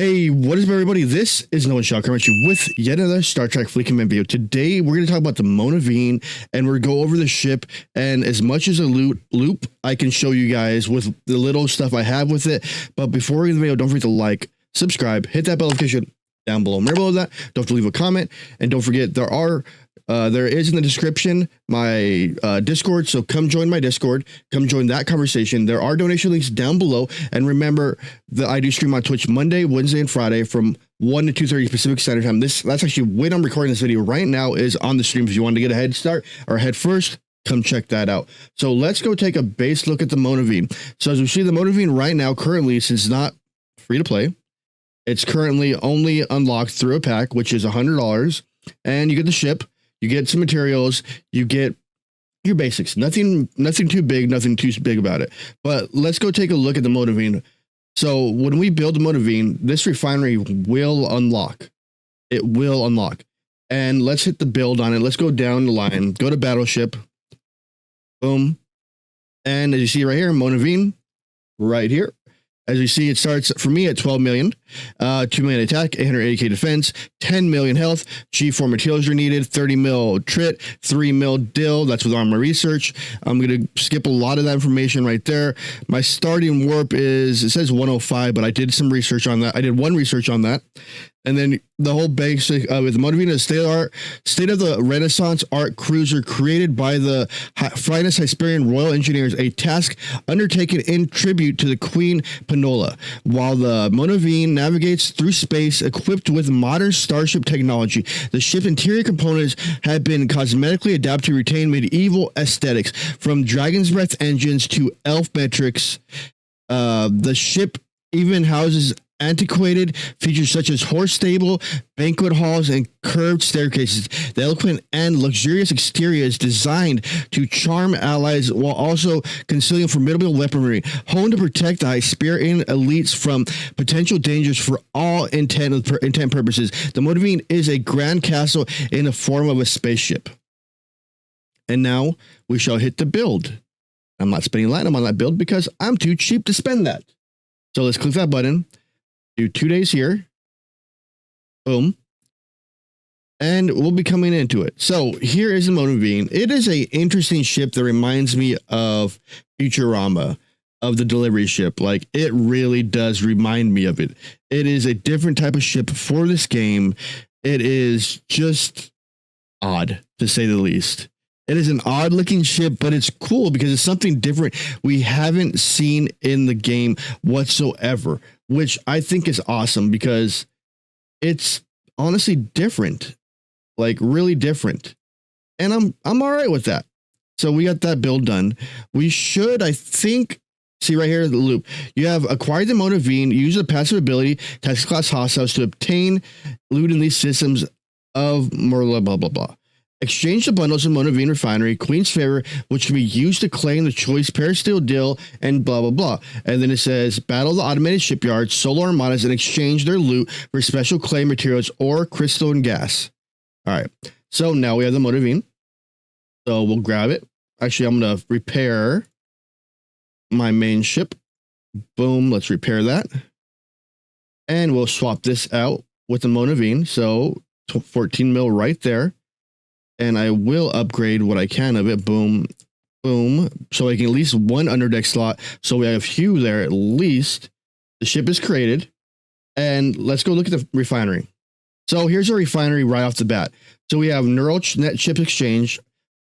Hey, what is up, everybody? This is Nowonshall coming at you with yet another Star Trek Fleet Command video. Today, we're going to talk about the Monaveen, and we're going to go over the ship, and as much as a loop I can show you guys with the little stuff I have with it. But before we get the video, don't forget to like, subscribe, hit that bell notification down below. Remember below that, don't forget to leave a comment, and don't forget there is in the description my Discord, so come join my Discord, come join that conversation. There are donation links down below, and remember that I do stream on Twitch Monday, Wednesday, and Friday from 1 to 2:30 Pacific Standard Time. That's actually when I'm recording this video right now is on the stream. If you want to get a head start or head first, come check that out. So let's go take a base look at the Monaveen. So as we see, the Monaveen right now, currently, since it's not free to play, it's currently only unlocked through a pack, which is $100, and you get the ship. You get some materials, you get your basics, nothing too big, nothing too big about it. But let's go take a look at the Monaveen. So when we build the Monaveen, this refinery will unlock. It will unlock. And let's hit the build on it. Let's go down the line, go to battleship. Boom. And as you see right here, Monaveen, right here. As you see, it starts for me at 12 million, 2 million attack, 880k defense, 10 million health, G4 materials are needed, 30 mil trit, 3 mil dill. That's with armor research. I'm going to skip a lot of that information right there. My starting warp is, it says 105, but I did some research on that. I did one research on that. And then the whole basic with the Monaveen is state of the Renaissance art cruiser created by the finest Hesperian Royal Engineers, a task undertaken in tribute to the Queen Panola. While the Monaveen navigates through space equipped with modern starship technology, the ship's interior components have been cosmetically adapted to retain medieval aesthetics, from Dragon's Breath engines to elf metrics. The ship even houses antiquated features such as horse stable, banquet halls, and curved staircases. The eloquent and luxurious exterior is designed to charm allies while also concealing formidable weaponry, honed to protect the Hesperian elites from potential dangers for all intent purposes. The Monaveen is a grand castle in the form of a spaceship. And now we shall hit the build. I'm not spending Latinum on that build because I'm too cheap to spend that. So let's click that button. Do 2 days here. Boom. And we'll be coming into it. So here is the Monaveen. It is a interesting ship that reminds me of Futurama, of the delivery ship. Like, it really does remind me of it. It is a different type of ship for this game. It is just odd, to say the least. It is an odd looking ship, but it's cool because it's something different we haven't seen in the game whatsoever, which I think is awesome because it's honestly different, like really different. And I'm all right with that. So we got that build done. We should, I think, see right here, the loop. You have acquired the Monaveen, use the passive ability, task class hostiles to obtain loot in these systems of blah, blah, blah, blah. Exchange the bundles of Monaveen Refinery, Queen's Favor, which can be used to claim the choice Peristeel Dill, and blah, blah, blah. And then it says, battle the automated shipyards, solar armadas, and exchange their loot for special claim materials or crystal and gas. All right. So now we have the Monaveen. So we'll grab it. Actually, I'm going to repair my main ship. Boom. Let's repair that. And we'll swap this out with the Monaveen. So 14 mil right there. And I will upgrade what I can of it. Boom, boom. So I can at least one underdeck slot. So we have Hugh there at least. The ship is created. And let's go look at the refinery. So here's our refinery right off the bat. So we have Neural Net Chip Exchange,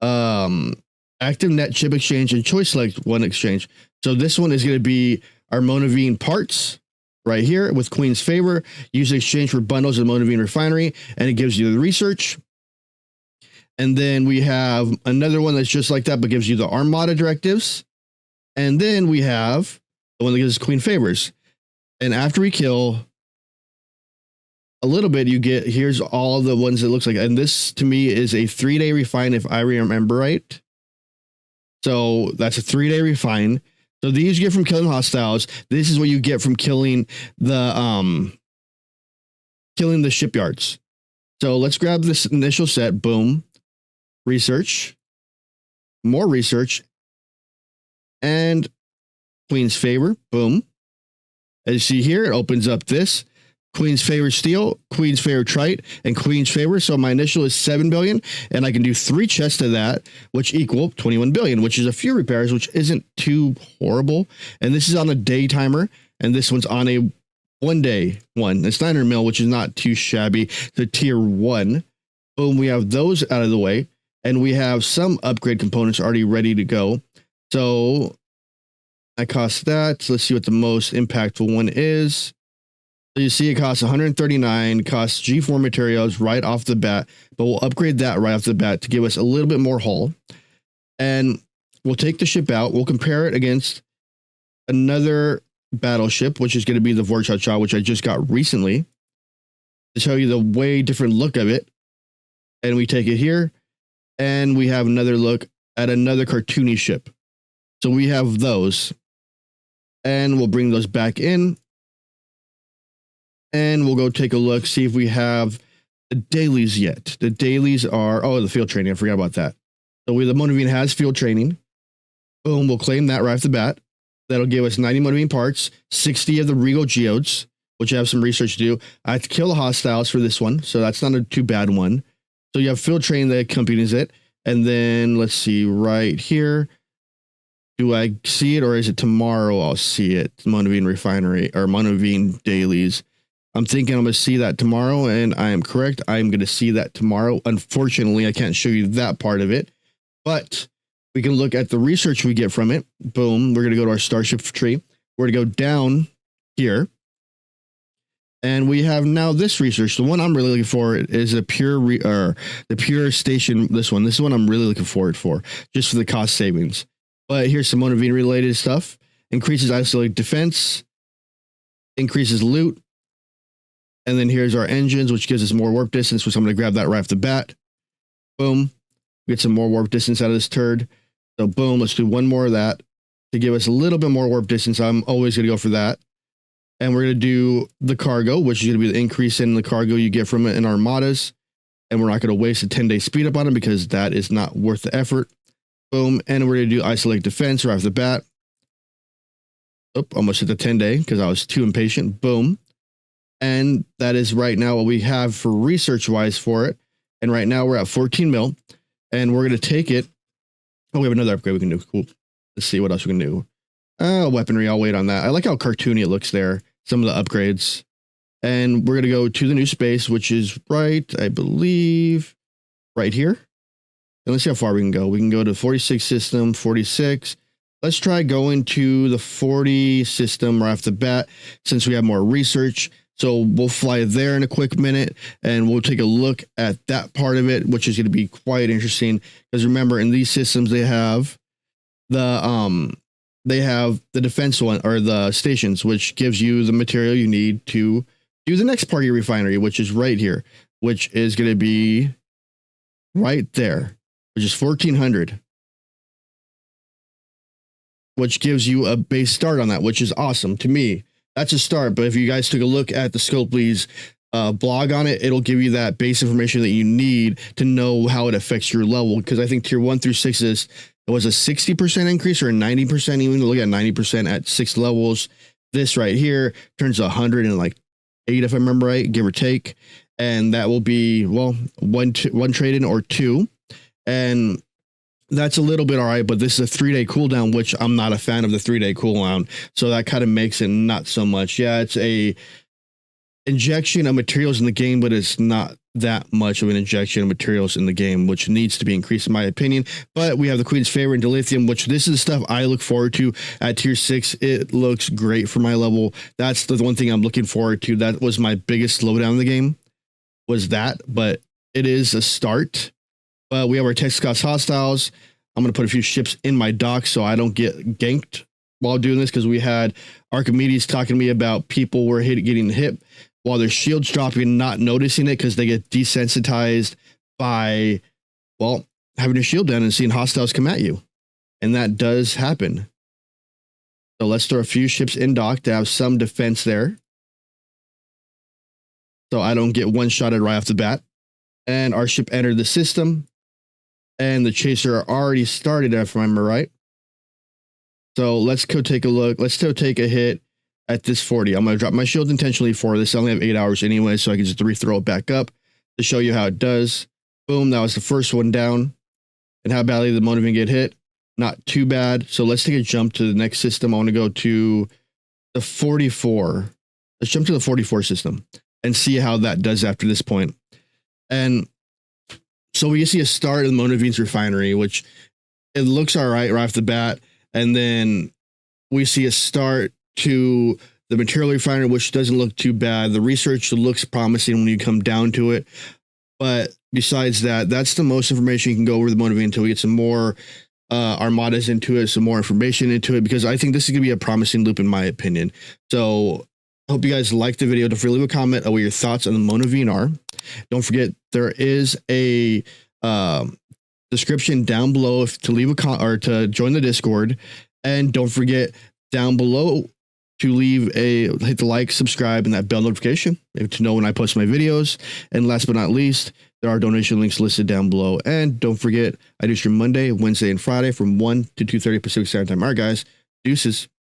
Active Net Chip Exchange, and Choice Select One Exchange. So this one is going to be our Monaveen parts right here with Queen's Favor. Use exchange for bundles of Monaveen Refinery. And it gives you the research. And then we have another one that's just like that, but gives you the Armada directives. And then we have the one that gives Queen Favors. And after we kill a little bit, you get, here's all of the ones that looks like, and this to me is a 3-day refine, if I remember right. So that's a 3-day refine. So these you get from killing hostiles. This is what you get from killing the shipyards. So let's grab this initial set. Boom. Research, more research, and Queen's Favor. Boom. As you see here, it opens up this. Queen's Favor Steel, Queen's Favor Trite, and Queen's Favor. So my initial is 7 billion, and I can do 3 chests of that, which equal 21 billion, which is a few repairs, which isn't too horrible. And this is on a day timer, and this one's on a 1 day one. It's 900 mil, which is not too shabby. The tier 1. Boom, we have those out of the way, and we have some upgrade components already ready to go. So I cost that. So let's see what the most impactful one is. So you see it costs 139, costs G4 materials right off the bat, but we'll upgrade that right off the bat to give us a little bit more hull. And we'll take the ship out. We'll compare it against another battleship, which is going to be the Vorcha, which I just got recently, to show you the way different look of it. And we take it here, and we have another look at another cartoony ship. So we have those, and we'll bring those back in. And we'll go take a look, see if we have the dailies yet. The dailies are, oh, the field training. I forgot about that. So the Monaveen has field training. Boom, we'll claim that right off the bat. That'll give us 90 Monaveen parts, 60 of the Regal Geodes, which I have some research to do. I have to kill the hostiles for this one, so that's not a too bad one. So you have field training that accompanies it. And then let's see right here. Do I see it, or is it tomorrow I'll see it? Monaveen Refinery or Monaveen dailies. I'm thinking I'm going to see that tomorrow, and I am correct. I'm going to see that tomorrow. Unfortunately, I can't show you that part of it, but we can look at the research we get from it. Boom. We're going to go to our starship tree. We're going to go down here, and we have now this research. The one I'm really looking for is the pure station. This is one I'm really looking forward for, just for the cost savings. But here's some Monaveen related stuff. Increases isolated defense, increases loot. And then here's our engines, which gives us more warp distance, which I'm going to grab that right off the bat. Boom. Get some more warp distance out of this turd. So boom, let's do one more of that to give us a little bit more warp distance. I'm always going to go for that. And we're going to do the cargo, which is going to be the increase in the cargo you get from it in armadas. And we're not going to waste a 10-day speed up on it because that is not worth the effort. Boom. And we're going to do isolate defense right off the bat. Oh, almost hit the 10-day because I was too impatient. Boom. And that is right now what we have for research wise for it. And right now we're at 14 mil, and we're going to take it. Oh, we have another upgrade we can do. Cool. Let's see what else we can do. Weaponry. I'll wait on that. I like how cartoony it looks there. Some of the upgrades. And we're going to go to the new space, which is right, I believe, right here. And let's see how far we can go. We can go to 46 system, 46. Let's try going to the 40 system right off the bat, since we have more research. So we'll fly there in a quick minute, and we'll take a look at that part of it, which is going to be quite interesting. Because remember, in these systems, they have the defense one, or the stations, which gives you the material you need to do the next part of your refinery, which is right here, which is going to be right there, which is 1400. Which gives you a base start on that, which is awesome to me. That's a start, but if you guys took a look at the Scopely's blog on it, it'll give you that base information that you need to know how it affects your level. Because I think tier 1 through 6 it was a 60% increase or a 90%, even look at 90% at 6 levels. This right here turns 108, if I remember right, give or take. And that will be, well, one trade-in or 2. And that's a little bit all right, but this is a 3-day cooldown, which I'm not a fan of the 3-day cooldown. So that kind of makes it not so much. Yeah, it's a injection of materials in the game, but it's not that much of an injection of materials in the game, which needs to be increased in my opinion. But we have the Queen's Favor and Dilithium, which this is the stuff I look forward to at tier 6. It looks great for my level. That's the one thing I'm looking forward to. That was my biggest slowdown in the game, was that, but it is a start. But we have our text cost hostiles. I'm going to put a few ships in my dock so I don't get ganked while doing this, because we had Archimedes talking to me about people were getting hit while their shields dropping and not noticing it because they get desensitized by, well, having your shield down and seeing hostiles come at you. And that does happen. So let's throw a few ships in dock to have some defense there, so I don't get one-shotted right off the bat. And our ship entered the system. And the chaser already started, if I remember right. So let's go take a look. Let's still take a hit at this 40. I'm going to drop my shield intentionally for this. I only have 8 hours anyway, so I can just rethrow it back up to show you how it does. Boom, that was the first one down. And how badly the Monaveen get hit? Not too bad. So let's take a jump to the next system. I want to go to the 44. Let's jump to the 44 system and see how that does after this point. And so we see a start in Monaveen's refinery, which it looks all right off the bat. And then we see a start to the material refinery, which doesn't look too bad. The research looks promising when you come down to it. But besides that, that's the most information you can go over the Monaveen until we get some more armadas into it, some more information into it, because I think this is going to be a promising loop in my opinion. So I hope you guys liked the video. Don't forget to leave a comment on what your thoughts on the Monaveen are. Don't forget there is a description down below to leave a or to join the Discord, and don't forget down below to hit the like, subscribe, and that bell notification to know when I post my videos. And last but not least, there are donation links listed down below. And don't forget, I do stream Monday, Wednesday, and Friday from 1 to 2:30 Pacific Standard Time. All right, guys, deuces.